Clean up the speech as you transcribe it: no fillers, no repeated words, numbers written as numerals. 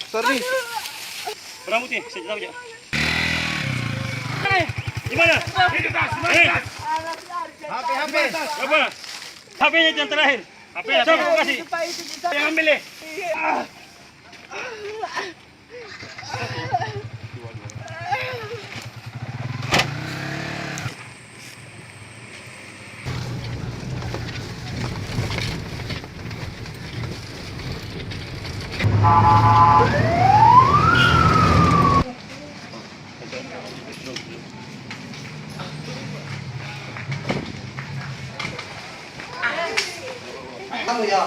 Sorry. Rambut nih, saya tahu aja. Gimana? HP. Apa? HP-nya yang terakhir. HP-nya saya kasih. Yang ambil deh. Kamu ya.